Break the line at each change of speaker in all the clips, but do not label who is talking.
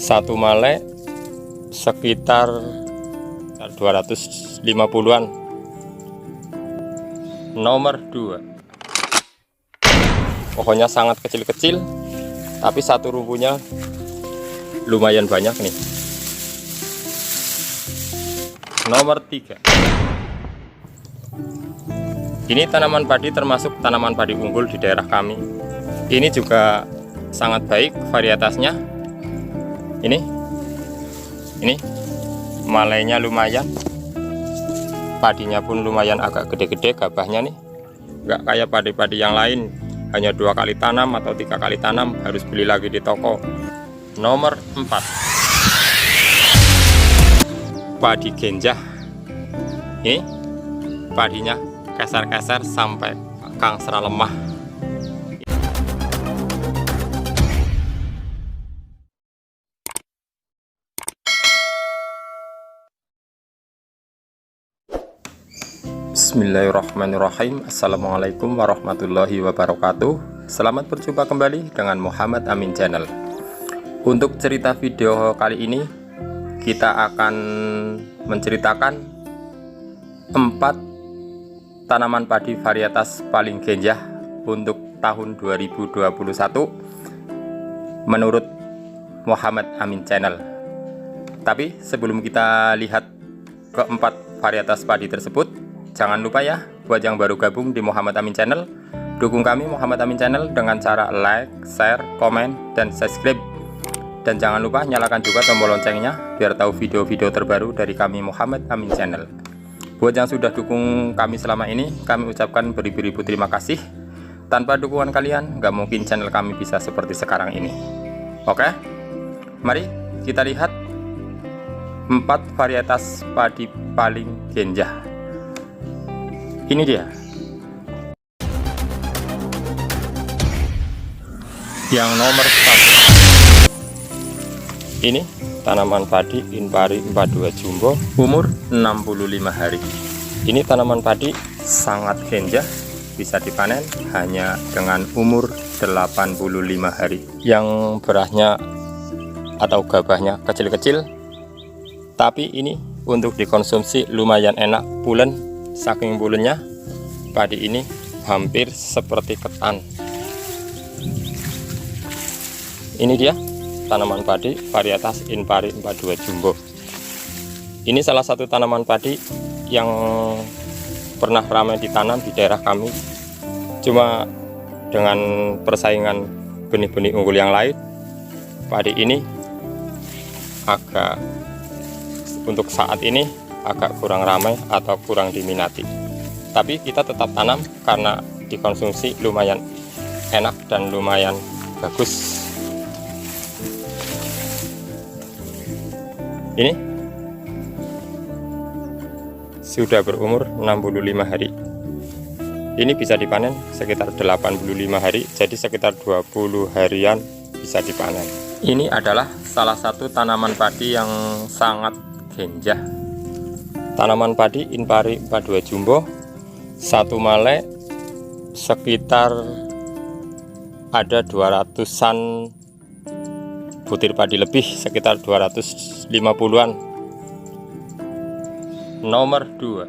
Satu malek sekitar 250-an. Nomor 2, pohonnya sangat kecil-kecil, tapi satu rumpunya lumayan banyak nih. Nomor 3, ini tanaman padi termasuk tanaman padi unggul di daerah kami. Ini juga sangat baik varietasnya. Ini malainya lumayan, padinya pun lumayan agak gede-gede gabahnya nih. Nggak kayak padi-padi yang lain, hanya 2 kali tanam atau 3 kali tanam harus beli lagi di toko. Nomor 4, padi genjah. Ini padinya keser-keser sampai kangsera lemah. Bismillahirrahmanirrahim. Assalamualaikum warahmatullahi wabarakatuh. Selamat berjumpa kembali dengan Muhammad Amin Channel. Untuk cerita video kali ini, kita akan menceritakan 4 tanaman padi varietas paling genjah untuk tahun 2021 menurut Muhammad Amin Channel. Tapi sebelum kita lihat keempat varietas padi tersebut, jangan lupa ya, buat yang baru gabung di Muhammad Amin Channel, dukung kami Muhammad Amin Channel dengan cara like, share, komen, dan subscribe. Dan jangan lupa nyalakan juga tombol loncengnya biar tahu video-video terbaru dari kami Muhammad Amin Channel. Buat yang sudah dukung kami selama ini, kami ucapkan beribu-ribu terima kasih. Tanpa dukungan kalian, nggak mungkin channel kami bisa seperti sekarang ini. Oke, mari kita lihat 4 varietas padi paling genjah. Ini dia. Yang nomor 1. Ini tanaman padi Inpari 42 Jumbo, umur 65 hari. Ini tanaman padi sangat genjah, bisa dipanen hanya dengan umur 85 hari. Yang berahnya atau gabahnya kecil-kecil, tapi ini untuk dikonsumsi lumayan enak, pulen. Saking bulannya, padi ini hampir seperti ketan. Ini dia tanaman padi varietas Inpari 42 Jumbo. Ini salah satu tanaman padi yang pernah ramai ditanam di daerah kami. Cuma dengan persaingan benih-benih unggul yang lain, padi ini agak untuk saat ini agak kurang ramai atau kurang diminati. Tapi kita tetap tanam karena dikonsumsi lumayan enak dan lumayan bagus. Ini sudah berumur 65 hari. Ini bisa dipanen sekitar 85 hari, jadi sekitar 20 harian bisa dipanen. Ini adalah salah satu tanaman padi yang sangat genjah. Tanaman padi Inpari 42 Jumbo, satu malek sekitar ada 200-an butir padi lebih, sekitar 250-an. Nomor 2,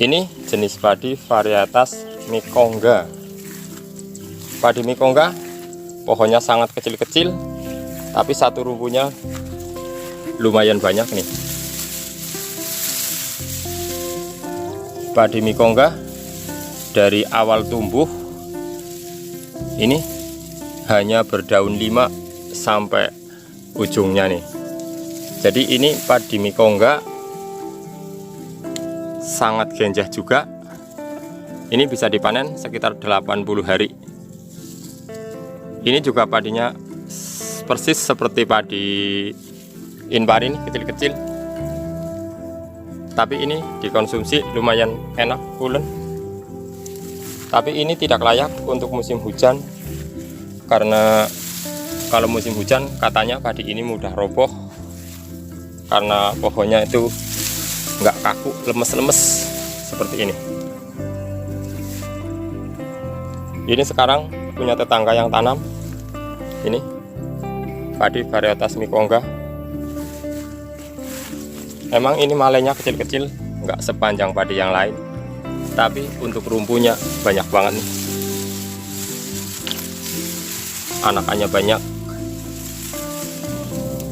ini jenis padi varietas Mikongga. Padi Mikongga pohonnya sangat kecil-kecil, tapi satu rumpunya lumayan banyak nih. Padi Mikongga dari awal tumbuh ini hanya berdaun 5 sampai ujungnya nih. Jadi ini padi Mikongga sangat genjah juga. Ini bisa dipanen sekitar 80 hari. Ini juga padinya persis seperti padi Inpari ini, kecil-kecil. Tapi ini dikonsumsi lumayan enak, pulen. Tapi ini tidak layak untuk musim hujan, karena kalau musim hujan katanya padi ini mudah roboh karena pohonnya itu nggak kaku, lemes-lemes seperti ini. Ini sekarang punya tetangga yang tanam. Ini padi varietas Mikongga. Emang ini malainya kecil-kecil, nggak sepanjang padi yang lain, tapi untuk rumpunya banyak banget nih. Anakannya banyak.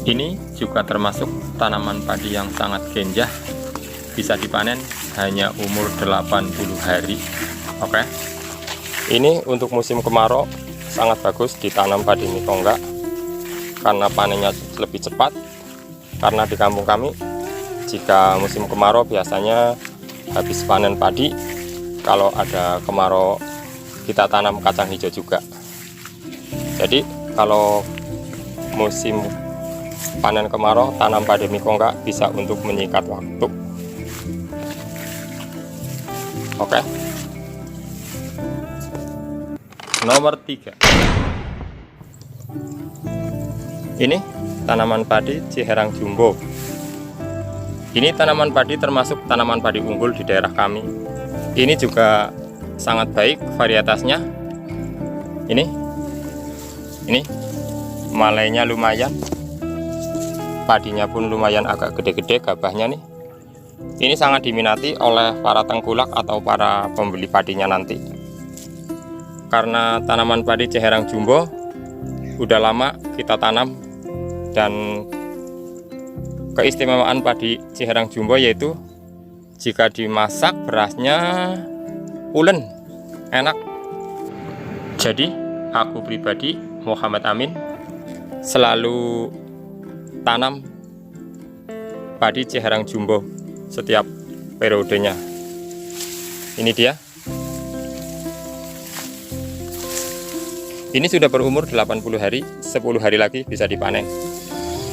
Ini juga termasuk tanaman padi yang sangat genjah, bisa dipanen hanya umur 80 hari. Oke. Ini untuk musim kemarau sangat bagus ditanam padi Mikongga karena panennya lebih cepat. Karena di kampung kami jika musim kemarau biasanya habis panen padi, kalau ada kemarau kita tanam kacang hijau juga. Jadi kalau musim panen kemarau tanam padi Mikongga bisa untuk menyikat waktu. Oke. Nomor 3. Ini tanaman padi Ciherang Jumbo. Ini tanaman padi termasuk tanaman padi unggul di daerah kami. Ini juga sangat baik varietasnya. Ini malainya lumayan, padinya pun lumayan agak gede-gede gabahnya nih. Ini sangat diminati oleh para tengkulak atau para pembeli padinya nanti. Karena tanaman padi Ciherang Jumbo udah lama kita tanam, dan keistimewaan padi Ciherang Jumbo yaitu jika dimasak berasnya pulen, enak. Jadi aku pribadi Muhammad Amin selalu tanam padi Ciherang Jumbo setiap periodenya. Ini dia. Ini sudah berumur 80 hari, 10 hari lagi bisa dipanen.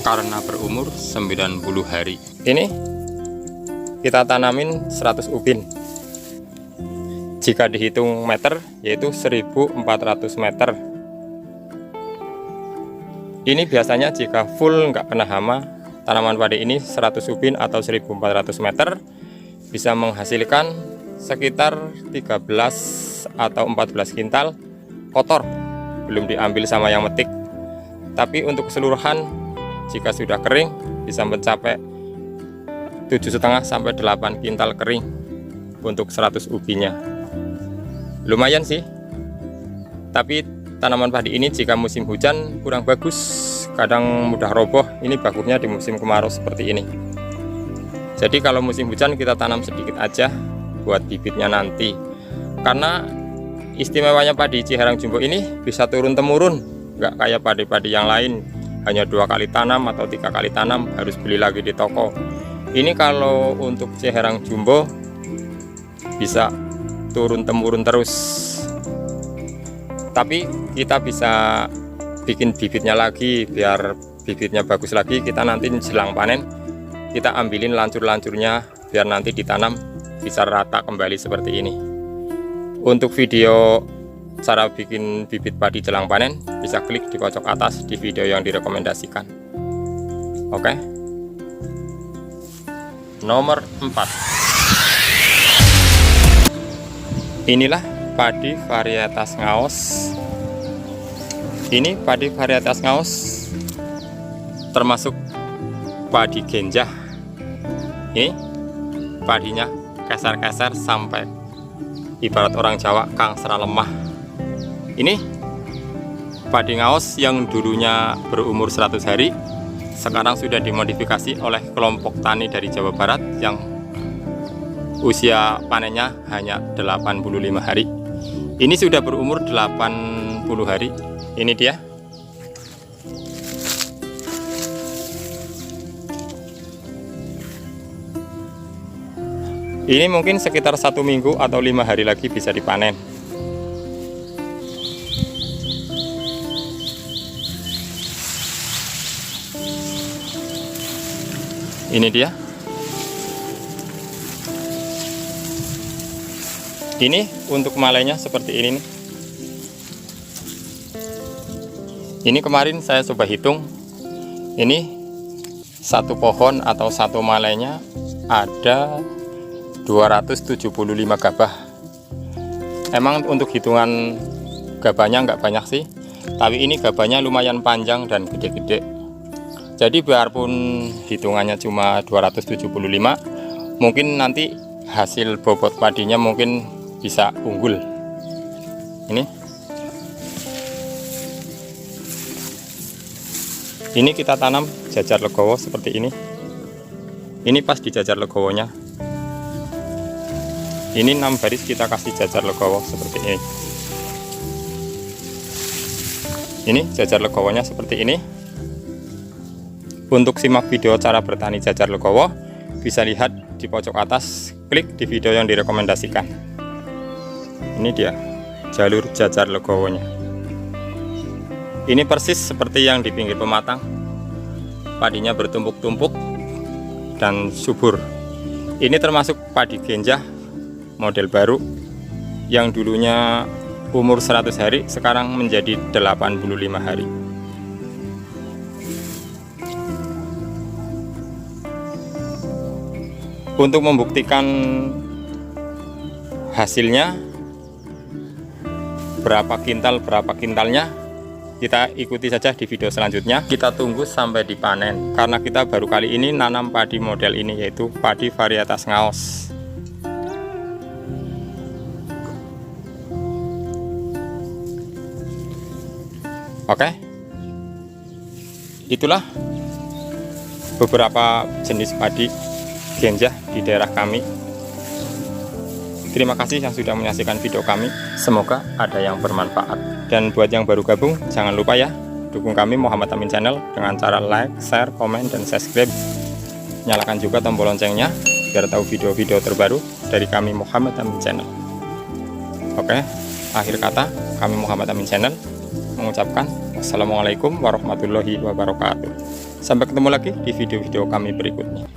Karena berumur 90 hari. Ini kita tanamin 100 ubin. Jika dihitung meter yaitu 1400 meter. Ini biasanya jika full nggak kena hama, tanaman padi ini 100 ubin atau 1400 meter bisa menghasilkan sekitar 13 atau 14 kintal kotor, belum diambil sama yang metik. Tapi untuk keseluruhan jika sudah kering bisa mencapai 7,5 sampai 8 kintal kering untuk 100 ubinya. Lumayan sih. Tapi tanaman padi ini jika musim hujan kurang bagus, kadang mudah roboh. Ini bagusnya di musim kemarau seperti ini. Jadi kalau musim hujan kita tanam sedikit aja buat bibitnya nanti. Karena istimewanya padi Ciherang Jumbo ini bisa turun-temurun, nggak kayak padi-padi yang lain hanya 2 kali tanam atau 3 kali tanam harus beli lagi di toko. Ini kalau untuk Ciherang Jumbo bisa turun-temurun terus. Tapi kita bisa bikin bibitnya lagi biar bibitnya bagus lagi. Kita nanti jelang panen kita ambilin lancur-lancurnya biar nanti ditanam bisa rata kembali seperti ini. Untuk video cara bikin bibit padi jelang panen bisa klik di pojok atas di video yang direkomendasikan. Oke. Nomor 4. Inilah padi varietas Ngaos. Ini padi varietas Ngaos termasuk padi genjah. Ini padinya keser-keser sampai ibarat orang Jawa kang sera lemah. Ini padi Ngaos yang dulunya berumur 100 hari sekarang sudah dimodifikasi oleh kelompok tani dari Jawa Barat yang usia panennya hanya 85 hari. Ini sudah berumur 80 hari. Ini dia. Ini mungkin sekitar 1 minggu atau 5 hari lagi bisa dipanen. Ini dia. Ini untuk malainya seperti ini nih. Ini kemarin saya coba hitung. Ini satu pohon atau satu malainya ada 275 gabah. Emang untuk hitungan gabahnya nggak banyak sih, Tapi ini gabahnya lumayan panjang dan gede-gede. Jadi biarpun hitungannya cuma 275, mungkin nanti hasil bobot padinya mungkin bisa unggul. Ini kita tanam jajar legowo seperti ini. Ini pas di jajar legowonya. Ini 6 baris kita kasih jajar legowo seperti ini. Ini jajar legowonya seperti ini. Untuk simak video cara bertani jajar legowo, bisa lihat di pojok atas, klik di video yang direkomendasikan. Ini dia jalur jajar legowonya. Ini persis seperti yang di pinggir pematang. Padinya bertumpuk-tumpuk dan subur. Ini termasuk padi genjah model baru yang dulunya umur 100 hari, sekarang menjadi 85 hari. Untuk membuktikan hasilnya berapa kintalnya, kita ikuti saja di video selanjutnya. Kita tunggu sampai dipanen, karena kita baru kali ini nanam padi model ini, yaitu padi varietas ngaos. Oke, itulah beberapa jenis padi genjah di daerah kami. Terima kasih yang sudah menyaksikan video kami. Semoga ada yang bermanfaat. Dan buat yang baru gabung, jangan lupa ya, dukung kami Muhammad Amin Channel dengan cara like, share, komen, dan subscribe. Nyalakan juga tombol loncengnya biar tahu video-video terbaru dari kami Muhammad Amin Channel. Oke, akhir kata kami Muhammad Amin Channel mengucapkan wassalamualaikum warahmatullahi wabarakatuh. Sampai ketemu lagi di video-video kami berikutnya.